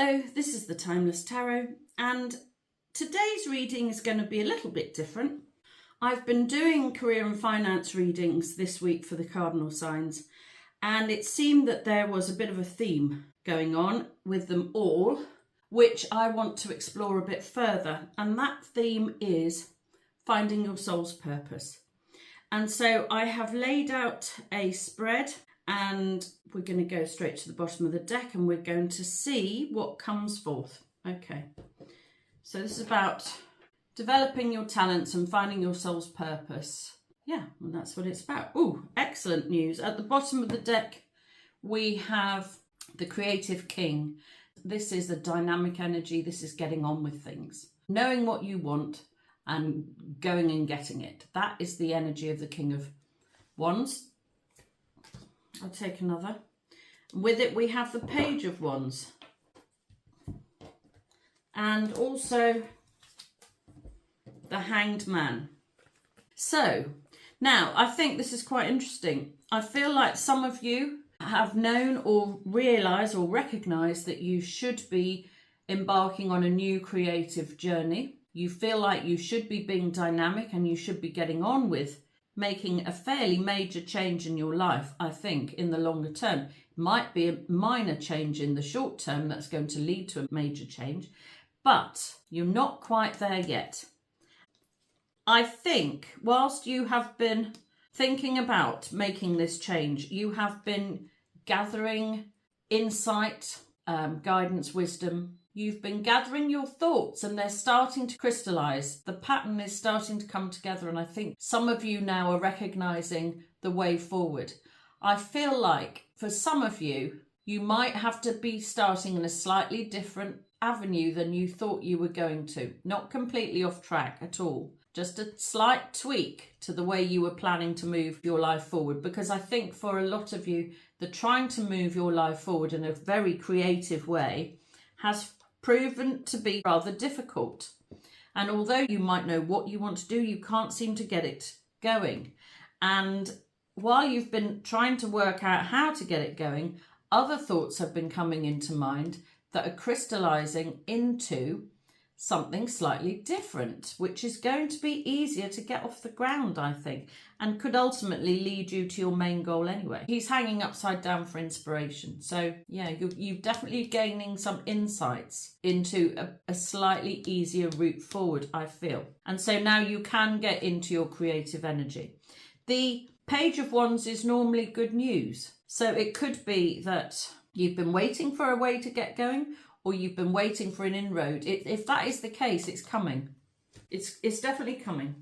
Hello, this is the Timeless Tarot, and today's reading is going to be a little bit different. I've been doing career and finance readings this week for the cardinal signs, and it seemed that there was a bit of a theme going on with them all, which I want to explore a bit further, and that theme is finding your soul's purpose. And so I have laid out a spread, and we're going to go straight to the bottom of the deck and we're going to see what comes forth. Okay, so this is about developing your talents and finding your soul's purpose. Yeah, and that's what it's about. Ooh, excellent news. At the bottom of the deck, we have the Creative King. This is a dynamic energy. This is getting on with things, knowing what you want and going and getting it. That is the energy of the King of Wands. I'll take another. With it, we have the Page of Wands. And also the Hanged Man. So, now, I think this is quite interesting. I feel like some of you have known or realised or recognised that you should be embarking on a new creative journey. You feel like you should be being dynamic and you should be getting on with making a fairly major change in your life, I think, in the longer term. It might be a minor change in the short term that's going to lead to a major change, but you're not quite there yet. I think whilst you have been thinking about making this change, you have been gathering insight, guidance, wisdom. You've been gathering your thoughts and they're starting to crystallise. The pattern is starting to come together, and I think some of you now are recognising the way forward. I feel like for some of you, you might have to be starting in a slightly different avenue than you thought you were going to. Not completely off track at all. Just a slight tweak to the way you were planning to move your life forward. Because I think for a lot of you, the trying to move your life forward in a very creative way has proven to be rather difficult. And although you might know what you want to do, you can't seem to get it going. And while you've been trying to work out how to get it going, other thoughts have been coming into mind that are crystallizing into something slightly different, which is going to be easier to get off the ground, I think, and could ultimately lead you to your main goal anyway. He's hanging upside down for inspiration. So yeah, you're definitely gaining some insights into a slightly easier route forward, I feel. And so now you can get into your creative energy. The Page of Wands is normally good news. So it could be that you've been waiting for a way to get going, or you've been waiting for an inroad. If that is the case, it's coming. It's definitely coming.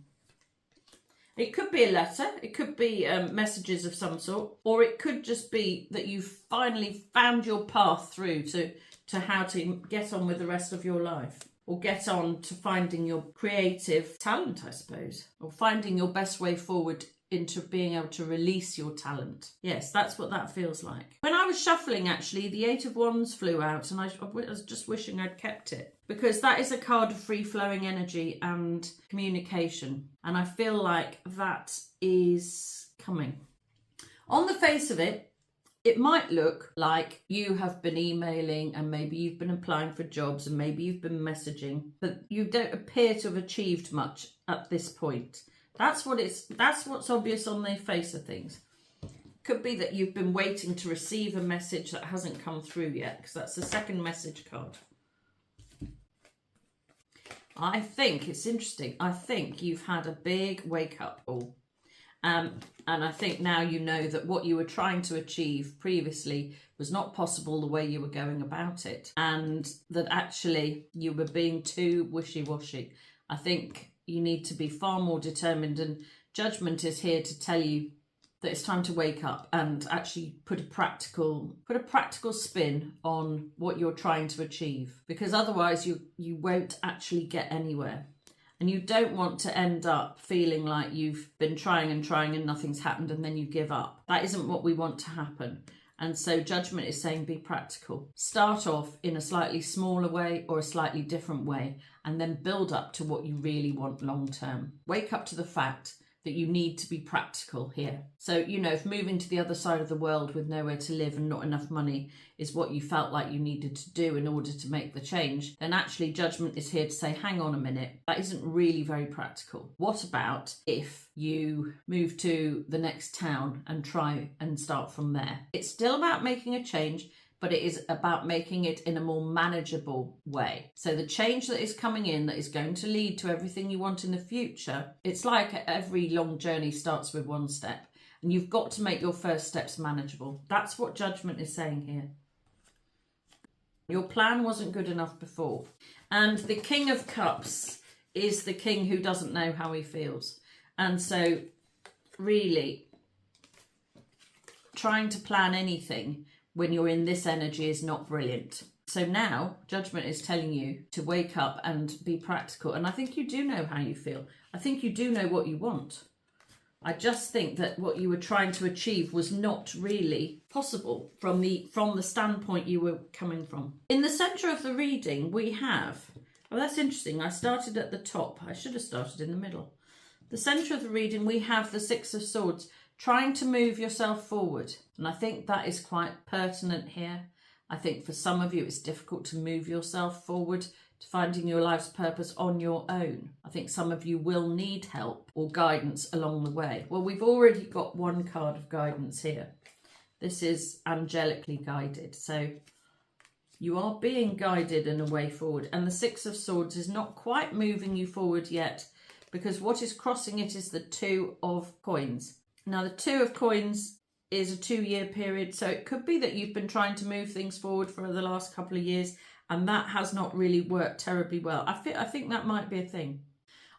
It could be a letter, it could be messages of some sort, or it could just be that you've finally found your path through to how to get on with the rest of your life, or get on to finding your creative talent, I suppose, or finding your best way forward into being able to release your talent. Yes, that's what that feels like. When I was shuffling, actually, the Eight of Wands flew out, and I was just wishing I'd kept it, because that is a card of free-flowing energy and communication, and I feel like that is coming. On the face of it, it might look like you have been emailing and maybe you've been applying for jobs and maybe you've been messaging, but you don't appear to have achieved much at this point. That's what's obvious on the face of things. Could be that you've been waiting to receive a message that hasn't come through yet, because that's the second message card. I think it's interesting. I think you've had a big wake-up call. And I think now you know that what you were trying to achieve previously was not possible the way you were going about it, and that actually you were being too wishy-washy. I think you need to be far more determined, and judgment is here to tell you that it's time to wake up and actually put a practical spin on what you're trying to achieve, because otherwise you won't actually get anywhere. And you don't want to end up feeling like you've been trying and nothing's happened and then you give up. That isn't what we want to happen. And so judgment is saying be practical. Start off in a slightly smaller way or a slightly different way, and then build up to what you really want long term. Wake up to the fact that you need to be practical here. So, you know, if moving to the other side of the world with nowhere to live and not enough money is what you felt like you needed to do in order to make the change, then actually Judgment is here to say, hang on a minute, that isn't really very practical. What about if you move to the next town and try and start from there? It's still about making a change, but it is about making it in a more manageable way. So the change that is coming in, that is going to lead to everything you want in the future, it's like every long journey starts with one step, and you've got to make your first steps manageable. That's what Judgment is saying here. Your plan wasn't good enough before. And the King of Cups is the king who doesn't know how he feels. And so really trying to plan anything when you're in this energy is not brilliant. So now Judgment is telling you to wake up and be practical. And I think you do know how you feel. I think you do know what you want. I just think that what you were trying to achieve was not really possible from the standpoint you were coming from. In the centre of the reading, we have, oh, that's interesting. I started at the top. I should have started in the middle. The centre of the reading, we have the Six of Swords, trying to move yourself forward. And I think that is quite pertinent here. I think for some of you, it's difficult to move yourself forward to finding your life's purpose on your own. I think some of you will need help or guidance along the way. Well, we've already got one card of guidance here. This is angelically guided. So you are being guided in a way forward. And the Six of Swords is not quite moving you forward yet, because what is crossing it is the Two of Coins. Now, the Two of Coins is a 2-year period, so it could be that you've been trying to move things forward for the last couple of years, and that has not really worked terribly well. I think that might be a thing.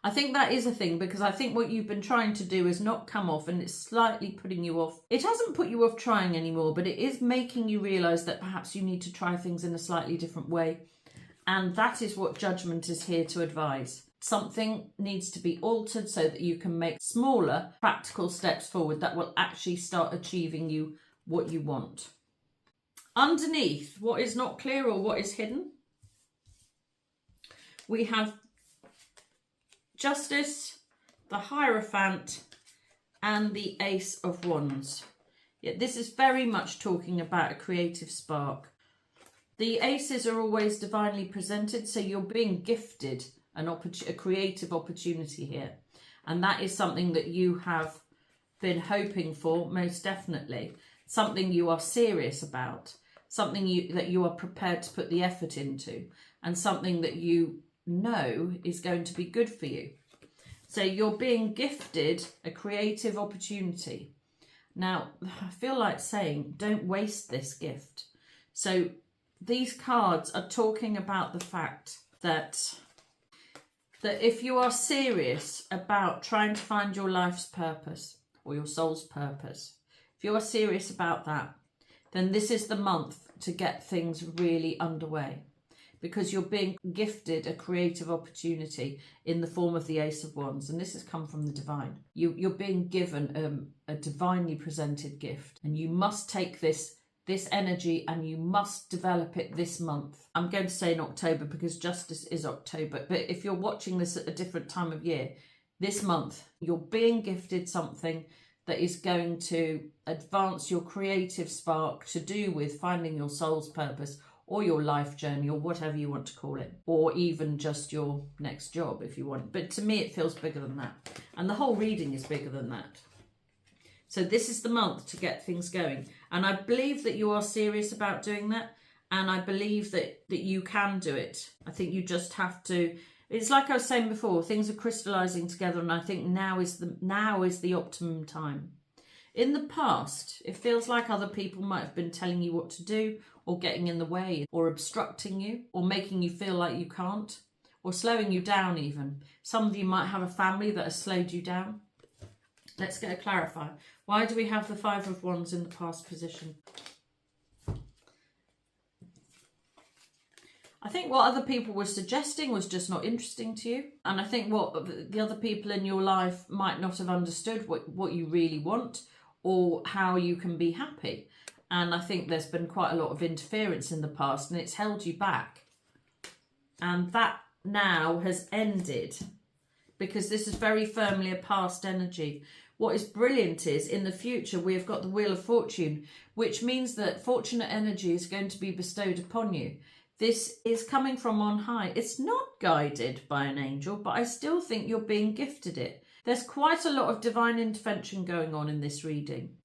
I think that is a thing, because I think what you've been trying to do has not come off, and it's slightly putting you off. It hasn't put you off trying anymore, but it is making you realise that perhaps you need to try things in a slightly different way. And that is what Judgment is here to advise. Something needs to be altered so that you can make smaller practical steps forward that will actually start achieving you what you want. Underneath, what is not clear or what is hidden, we have Justice, the Hierophant, and the Ace of Wands. Yeah, this is very much talking about a creative spark. The aces are always divinely presented, so you're being gifted a creative opportunity here. And that is something that you have been hoping for, most definitely. Something you are serious about. Something that you are prepared to put the effort into. And something that you know is going to be good for you. So you're being gifted a creative opportunity. Now, I feel like saying, don't waste this gift. So these cards are talking about the fact that if you are serious about trying to find your life's purpose or your soul's purpose, if you are serious about that, then this is the month to get things really underway, because you're being gifted a creative opportunity in the form of the Ace of Wands. And this has come from the divine. You're being given a divinely presented gift, and you must take this energy and you must develop it this month. I'm going to say in October because Justice is October, but if you're watching this at a different time of year, this month you're being gifted something that is going to advance your creative spark to do with finding your soul's purpose or your life journey or whatever you want to call it, or even just your next job if you want. But to me it feels bigger than that, and the whole reading is bigger than that. So this is the month to get things going. And I believe that you are serious about doing that. And I believe that you can do it. I think you just have to, it's like I was saying before, things are crystallizing together. And I think now is the optimum time. In the past, it feels like other people might have been telling you what to do, or getting in the way, or obstructing you, or making you feel like you can't, or slowing you down even. Some of you might have a family that has slowed you down. Let's get a clarifier. Why do we have the Five of Wands in the past position? I think what other people were suggesting was just not interesting to you. And I think what the other people in your life might not have understood what you really want or how you can be happy. And I think there's been quite a lot of interference in the past and it's held you back. And that now has ended. because this is very firmly a past energy. What is brilliant is in the future we have got the Wheel of Fortune, which means that fortunate energy is going to be bestowed upon you. This is coming from on high. It's not guided by an angel, but I still think you're being gifted it. There's quite a lot of divine intervention going on in this reading.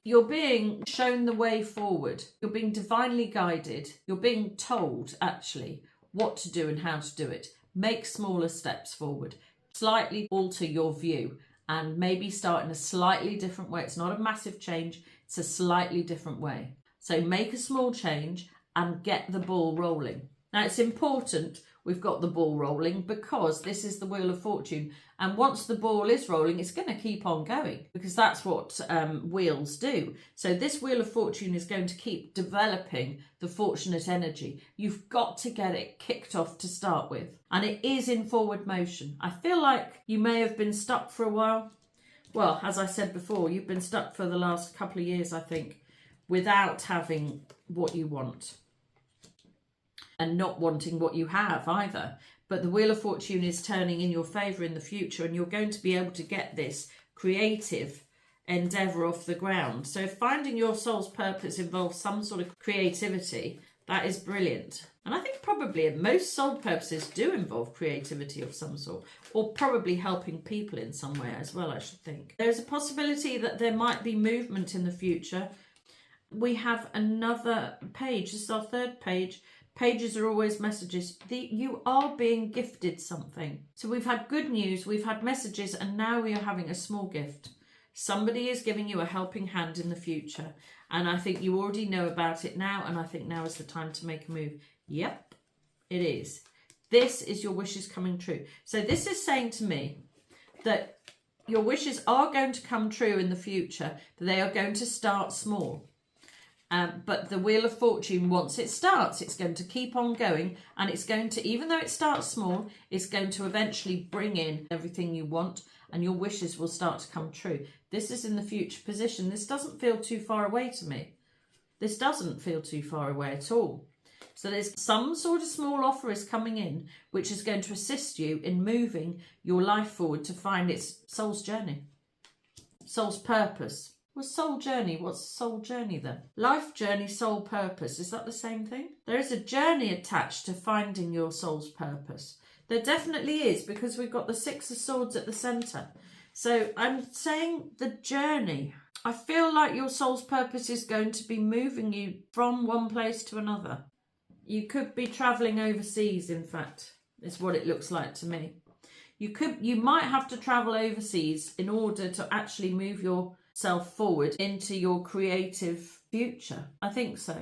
You're being shown the way forward. You're being divinely guided. You're being told, actually, what to do and how to do it. Make smaller steps forward. Slightly alter your view and maybe start in a slightly different way. It's not a massive change. It's a slightly different way. So make a small change and get the ball rolling. Now, it's important we've got the ball rolling because this is the Wheel of Fortune. And once the ball is rolling, it's going to keep on going because that's what wheels do. So this Wheel of Fortune is going to keep developing the fortunate energy. You've got to get it kicked off to start with. And it is in forward motion. I feel like you may have been stuck for a while. Well, as I said before, you've been stuck for the last couple of years, I think, without having what you want. And not wanting what you have either. But the Wheel of Fortune is turning in your favour in the future, and you're going to be able to get this creative endeavour off the ground. So if finding your soul's purpose involves some sort of creativity, that is brilliant. And I think probably most soul purposes do involve creativity of some sort, or probably helping people in some way as well, I should think. There's a possibility that there might be movement in the future. We have another page. This is our third page. Pages are always messages. You are being gifted something. So we've had good news, we've had messages, and now we are having a small gift. Somebody is giving you a helping hand in the future. And I think you already know about it now, and I think now is the time to make a move. Yep, it is. This is your wishes coming true. So this is saying to me that your wishes are going to come true in the future, that they are going to start small. But the Wheel of Fortune, once it starts, it's going to keep on going, and it's going to, even though it starts small, it's going to eventually bring in everything you want, and your wishes will start to come true. This is in the future position. This doesn't feel too far away to me. This doesn't feel too far away at all. So there's some sort of small offer is coming in, which is going to assist you in moving your life forward to find its soul's journey, soul's purpose. Well, soul journey, what's soul journey then? Life journey, soul purpose, is that the same thing? There is a journey attached to finding your soul's purpose. There definitely is, because we've got the Six of Swords at the centre. So I'm saying the journey. I feel like your soul's purpose is going to be moving you from one place to another. You could be travelling overseas, in fact, is what it looks like to me. You might have to travel overseas in order to actually move yourself forward into your creative future. I think so.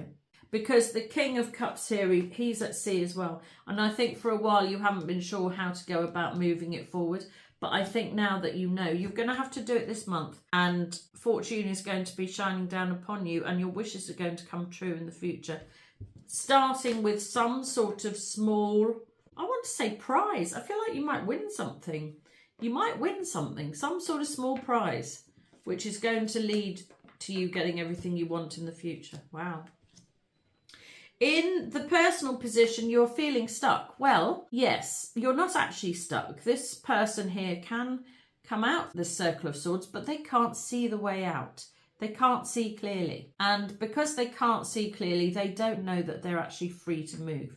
Because the King of Cups here, he's at sea as well. And I think for a while you haven't been sure how to go about moving it forward. But I think now that you know, you're going to have to do it this month. And fortune is going to be shining down upon you, and your wishes are going to come true in the future. Starting with some sort of small, I want to say prize. I feel like you might win something. You might win something, some sort of small prize, which is going to lead to you getting everything you want in the future. Wow. In the personal position, you're feeling stuck. Well, yes, you're not actually stuck. This person here can come out of the Circle of Swords, but they can't see the way out. They can't see clearly. And because they can't see clearly, they don't know that they're actually free to move.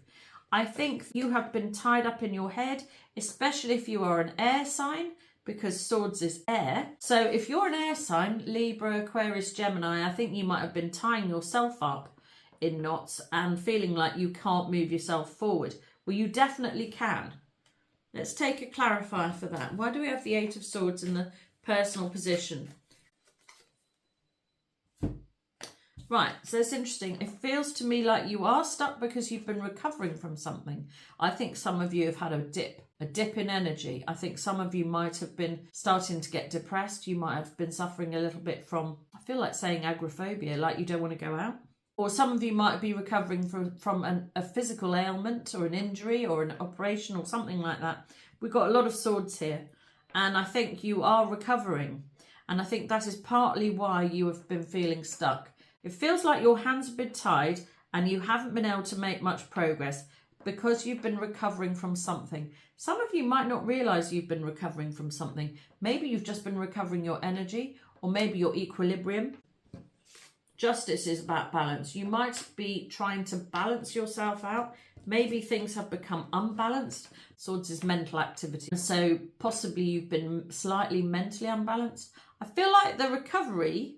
I think you have been tied up in your head, especially if you are an air sign, because swords is air. So if you're an air sign, Libra, Aquarius, Gemini, I think you might have been tying yourself up in knots and feeling like you can't move yourself forward. Well, you definitely can. Let's take a clarifier for that. Why do we have the Eight of Swords in the personal position? Right, so it's interesting. It feels to me like you are stuck because you've been recovering from something. I think some of you have had a dip in energy. I think some of you might have been starting to get depressed. You might have been suffering a little bit from, I feel like saying agoraphobia, like you don't want to go out. Or some of you might be recovering from a physical ailment or an injury or an operation or something like that. We've got a lot of swords here, and I think you are recovering. And I think that is partly why you have been feeling stuck. It feels like your hands have been tied and you haven't been able to make much progress. because you've been recovering from something. Some of you might not realize you've been recovering from something. Maybe you've just been recovering your energy, or maybe your equilibrium. Justice is about balance. You might be trying to balance yourself out. Maybe things have become unbalanced. Swords is mental activity. So possibly you've been slightly mentally unbalanced. I feel like the recovery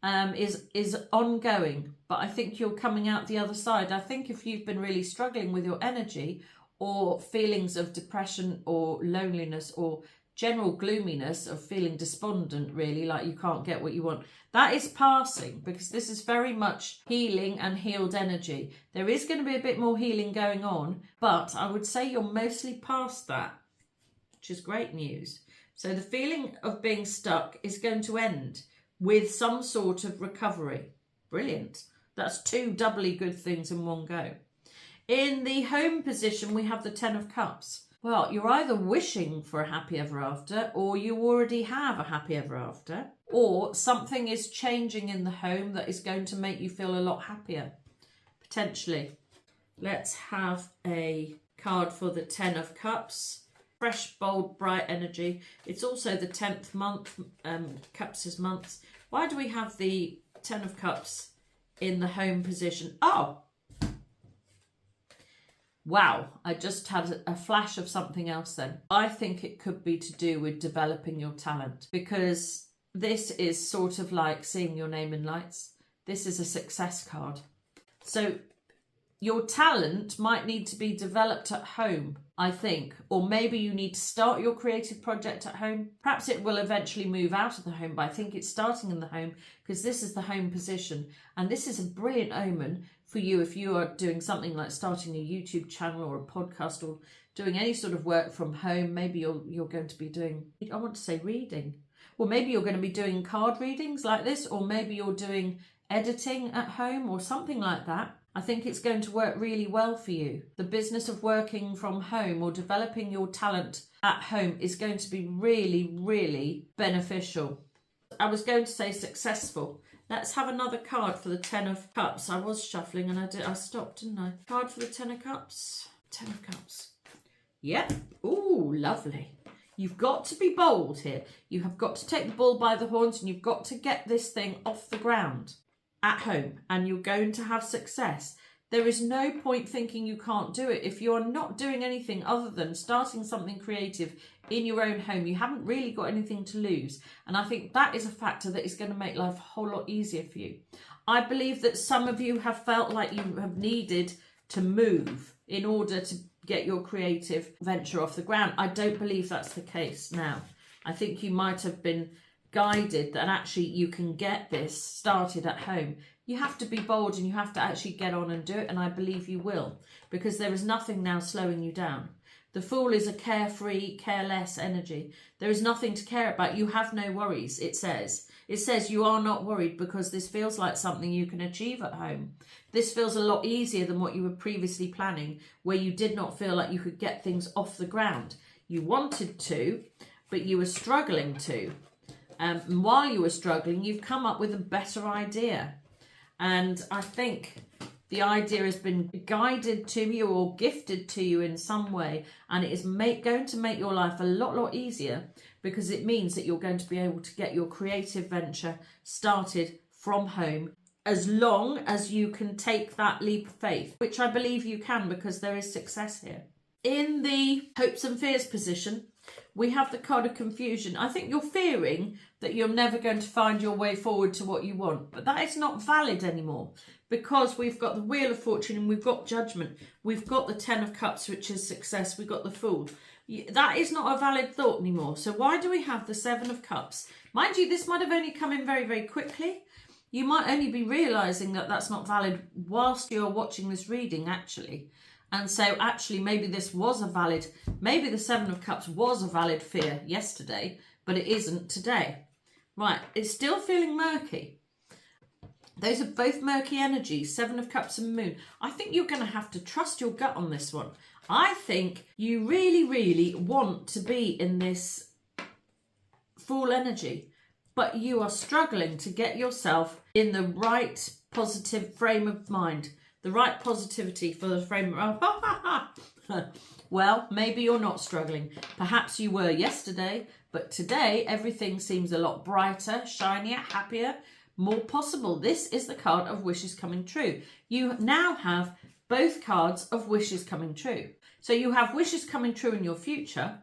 is ongoing, but I think you're coming out the other side. I think if you've been really struggling with your energy, or feelings of depression or loneliness or general gloominess of feeling despondent, really, like you can't get what you want, that is passing, because this is very much healing and healed energy. There is going to be a bit more healing going on, but I would say you're mostly past that, which is great news. So the feeling of being stuck is going to end with some sort of recovery. Brilliant. That's two doubly good things in one go. In the home position, we have the Ten of Cups. Well, you're either wishing for a happy ever after, or you already have a happy ever after, or something is changing in the home that is going to make you feel a lot happier, potentially. Let's have a card for the Ten of Cups. Fresh, bold, bright energy. It's also the 10th month, Cups is months. Why do we have the Ten of Cups in the home position? Oh! Wow, I just had a flash of something else then. I think it could be to do with developing your talent, because this is sort of like seeing your name in lights. This is a success card. So your talent might need to be developed at home, I think, or maybe you need to start your creative project at home. Perhaps it will eventually move out of the home, but I think it's starting in the home, because this is the home position. And this is a brilliant omen for you if you are doing something like starting a YouTube channel or a podcast, or doing any sort of work from home. Maybe you're going to be doing, I want to say reading, or maybe you're going to be doing card readings like this, or maybe you're doing editing at home or something like that. I think it's going to work really well for you. The business of working from home or developing your talent at home is going to be really, really beneficial. I was going to say successful. Let's have another card for the Ten of Cups. I was shuffling and I stopped, didn't I? Card for the Ten of Cups. Ten of Cups. Yep. Ooh, lovely. You've got to be bold here. You have got to take the bull by the horns, and you've got to get this thing off the ground at home, and you're going to have success. There is no point thinking you can't do it. If you're not doing anything other than starting something creative in your own home, you haven't really got anything to lose. And I think that is a factor that is going to make life a whole lot easier for you. I believe that some of you have felt like you have needed to move in order to get your creative venture off the ground. I don't believe that's the case now. I think you might have been guided that actually you can get this started at home. You have to be bold and you have to actually get on and do it, and I believe you will, because there is nothing now slowing you down. The Fool is a carefree, careless energy. There is nothing to care about. You have no worries, it says. It says you are not worried because this feels like something you can achieve at home. This feels a lot easier than what you were previously planning, where you did not feel like you could get things off the ground. You wanted to, but you were struggling to. And while you were struggling, you've come up with a better idea. And I think the idea has been guided to you or gifted to you in some way. And it is going to make your life a lot easier, because it means that you're going to be able to get your creative venture started from home, as long as you can take that leap of faith, which I believe you can, because there is success here. In the hopes and fears position, we have the card of confusion. I think you're fearing that you're never going to find your way forward to what you want, but that is not valid anymore, because we've got the Wheel of Fortune and we've got Judgment. We've got the Ten of Cups, which is success. We've got the Fool. That is not a valid thought anymore. So why do we have the Seven of Cups? Mind you, this might have only come in very quickly. You might only be realising that that's not valid whilst you're watching this reading, actually. And so actually maybe this was a valid, maybe the Seven of Cups was a valid fear yesterday, but it isn't today. Right, it's still feeling murky. Those are both murky energies, Seven of Cups and Moon. I think you're going to have to trust your gut on this one. I think you really want to be in this Fool energy, but you are struggling to get yourself in the right positive frame of mind. the right positivity for the frame. Well, maybe you're not struggling. Perhaps you were yesterday, but today everything seems a lot brighter, shinier, happier, more possible. This is the card of wishes coming true. You now have both cards of wishes coming true. So you have wishes coming true in your future,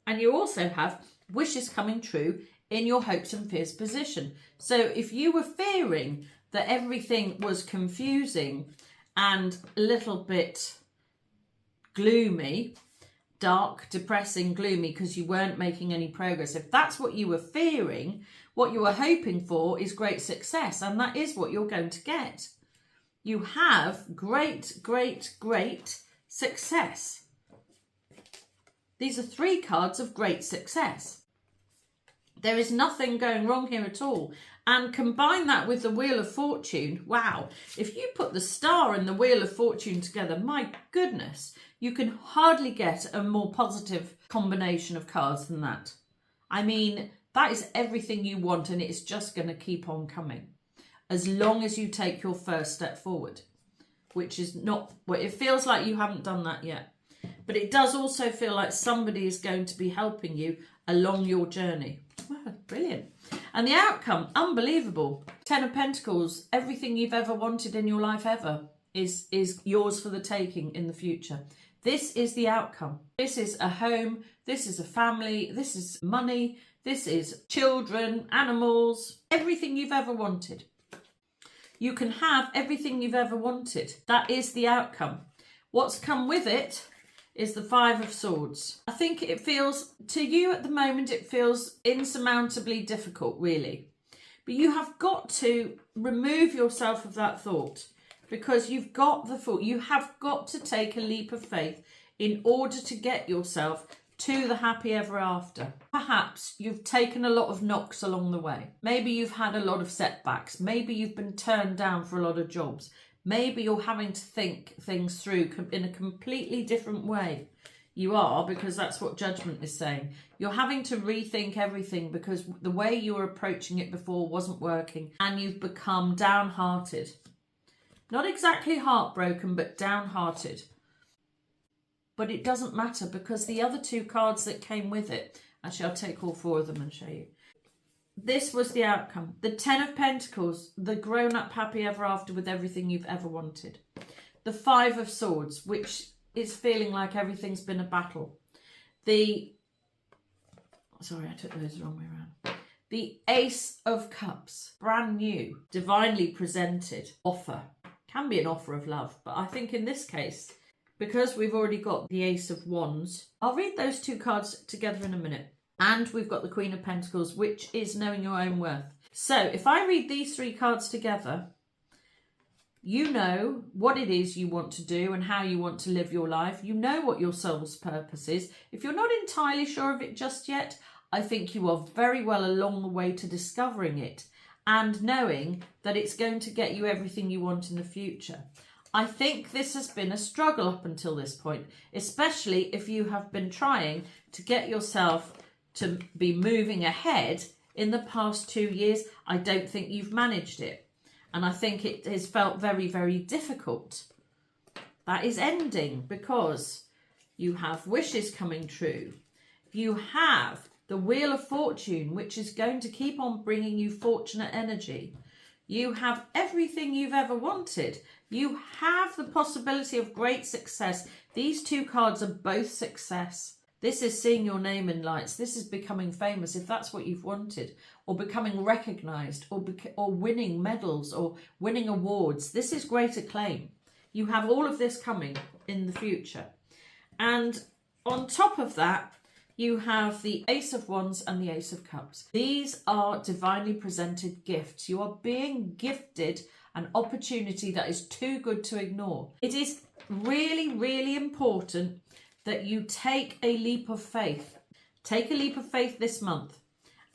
and you also have wishes coming true in your hopes and fears position. So if you were fearing that everything was confusing and a little bit gloomy, dark, depressing, gloomy, because you weren't making any progress, if that's what you were fearing, what you were hoping for is great success, and that is what you're going to get. You have great, great, great success. These are 3 cards of great success. There is nothing going wrong here at all. And combine that with the Wheel of Fortune. Wow. If you put the Star and the Wheel of Fortune together, my goodness, you can hardly get a more positive combination of cards than that. I mean, that is everything you want, and it's just going to keep on coming as long as you take your first step forward, which is not, well, it feels like you haven't done that yet. But it does also feel like somebody is going to be helping you along your journey. Wow, brilliant. And the outcome, unbelievable. 10 of Pentacles, everything you've ever wanted in your life ever is yours for the taking in the future. This is the outcome. This is a home, this is a family, this is money, this is children, animals, everything you've ever wanted. You can have everything you've ever wanted. That is the outcome. What's come with it is the 5 of Swords. I think it feels, to you at the moment, it feels insurmountably difficult, really. But you have got to remove yourself of that thought, because you've got the thought. You have got to take a leap of faith in order to get yourself to the happy ever after. Perhaps you've taken a lot of knocks along the way. Maybe you've had a lot of setbacks. Maybe you've been turned down for a lot of jobs. Maybe you're having to think things through in a completely different way. You are, because that's what Judgment is saying. You're having to rethink everything because the way you were approaching it before wasn't working, and you've become downhearted. Not exactly heartbroken, but downhearted. But it doesn't matter, because the other 2 cards that came with it, actually I'll take all 4 of them and show you. This was the outcome. The 10 of Pentacles, the grown-up happy ever after with everything you've ever wanted. The 5 of Swords, which is feeling like everything's been a battle. Sorry, I took those the wrong way around. The Ace of Cups, brand new, divinely presented offer. Can be an offer of love, but I think in this case, because we've already got the Ace of Wands, I'll read those 2 cards together in a minute. And we've got the Queen of Pentacles, which is knowing your own worth. So if I read these 3 cards together, you know what it is you want to do and how you want to live your life. You know what your soul's purpose is. If you're not entirely sure of it just yet, I think you are very well along the way to discovering it and knowing that it's going to get you everything you want in the future. I think this has been a struggle up until this point, especially if you have been trying to get yourself to be moving ahead in the past 2 years. I don't think you've managed it. And I think it has felt very, very difficult. That is ending because you have wishes coming true. You have the Wheel of Fortune, which is going to keep on bringing you fortunate energy. You have everything you've ever wanted. You have the possibility of great success. These 2 cards are both success. This is seeing your name in lights. This is becoming famous, if that's what you've wanted, or becoming recognised, or winning medals, or winning awards. This is great acclaim. You have all of this coming in the future. And on top of that, you have the Ace of Wands and the Ace of Cups. These are divinely presented gifts. You are being gifted an opportunity that is too good to ignore. It is really, really important that you take a leap of faith. Take a leap of faith this month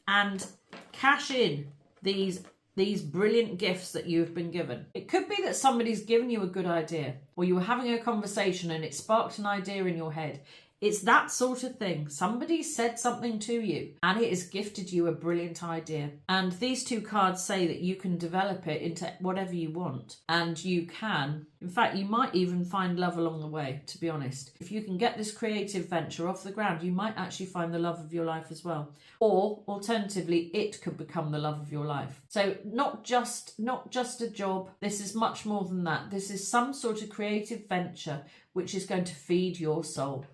and cash in these brilliant gifts that you've been given. It could be that somebody's given you a good idea, or you were having a conversation and it sparked an idea in your head. It's that sort of thing. Somebody said something to you and it has gifted you a brilliant idea. And these two cards say that you can develop it into whatever you want. And you can, in fact, you might even find love along the way, to be honest. If you can get this creative venture off the ground, you might actually find the love of your life as well. Or alternatively, it could become the love of your life. So not just a job. This is much more than that. This is some sort of creative venture which is going to feed your soul.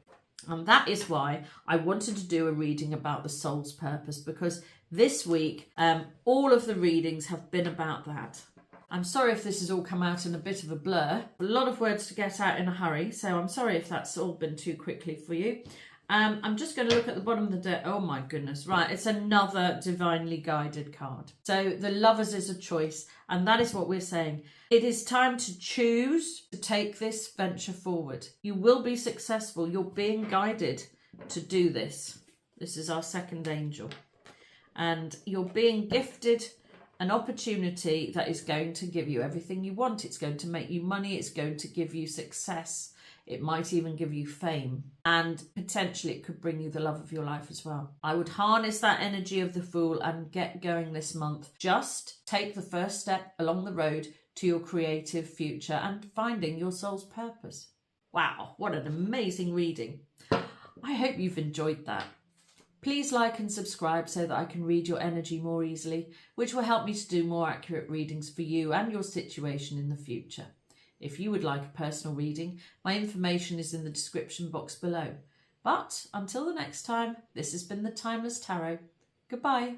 And that is why I wanted to do a reading about the soul's purpose, because this week, all of the readings have been about that. I'm sorry if this has all come out in a bit of a blur. A lot of words to get out in a hurry, so I'm sorry if that's all been too quickly for you. I'm just going to look at the bottom of the deck. Oh my goodness. Right, it's another divinely guided card. So the Lovers is a choice, and that is what we're saying. It is time to choose to take this venture forward. You will be successful. You're being guided to do this. This is our second angel. And you're being gifted an opportunity that is going to give you everything you want. It's going to make you money. It's going to give you success. It might even give you fame, and potentially it could bring you the love of your life as well. I would harness that energy of the Fool and get going this month. Just take the first step along the road to your creative future and finding your soul's purpose. Wow, what an amazing reading. I hope you've enjoyed that. Please like and subscribe so that I can read your energy more easily, which will help me to do more accurate readings for you and your situation in the future. If you would like a personal reading, my information is in the description box below. But until the next time, this has been the Timeless Tarot. Goodbye.